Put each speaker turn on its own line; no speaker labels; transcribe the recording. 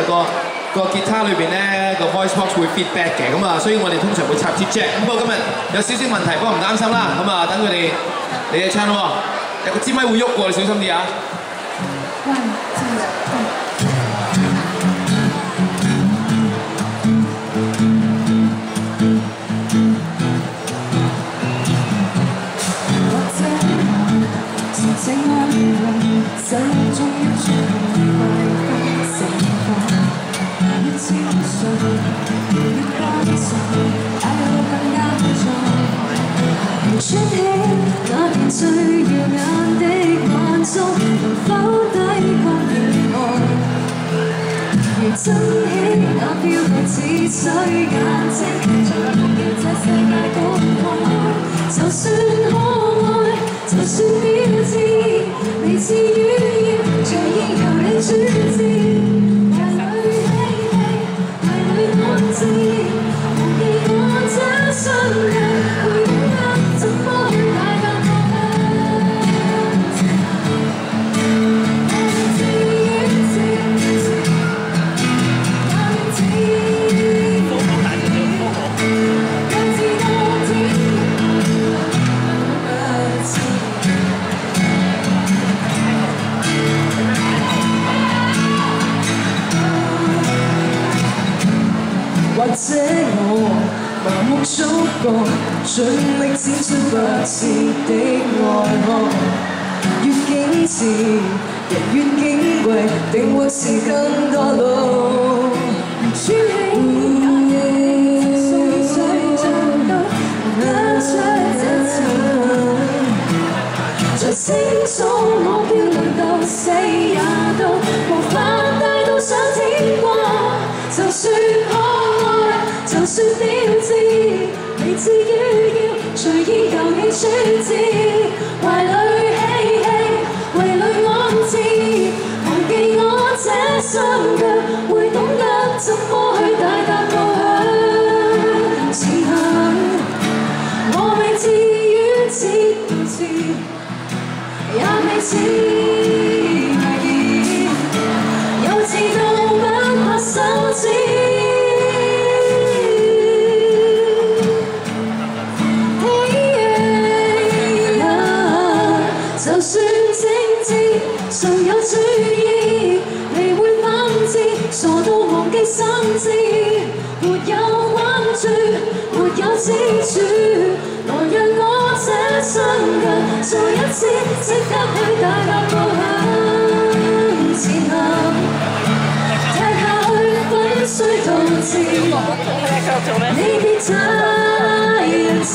個吉他裏邊咧個 voice box 會 feedback 嘅，咁啊，所以我哋通常會插支 jack。咁不過今日有少少問題，不過唔擔心啦。咁啊，等佢哋你哋唱咯喎，有個支咪會喐喎，你小心啲啊！
穿起那片最耀眼的眼中，能否抵抗意外？如珍惜那飄逸似水眼睛，在夢見這世界公開。就算可愛，就算標緻，未至於要隨意由你主治。懷裏嬉戲，懷裏安置，忘記我這雙人會懂得。怎麼去大膽過去？我自怨自憐，但自各自多天或者我盲目觸覺，盡力展出不是的愛慕。越矜持，人越矜貴，定或是更多路。穿起眼鏡，碎碎像刀，拿出這情。在星數我飄零到死也都無法帶到上天國，就算可愛，就算標緻。未至於要隨意由你處置，懷裏嬉戲，懷裏安置，忘記我這雙腳會懂得怎麼去大踏步向前行。我未至於知道字，也未至危險，幼稚到不怕手指。就算精緻，尚有注意，你會反知，傻到忘記心智，沒有關注，沒有支柱，來讓我這雙腳再一次即刻去大踏步向前行，踢下去粉碎陶瓷，你別太仁慈。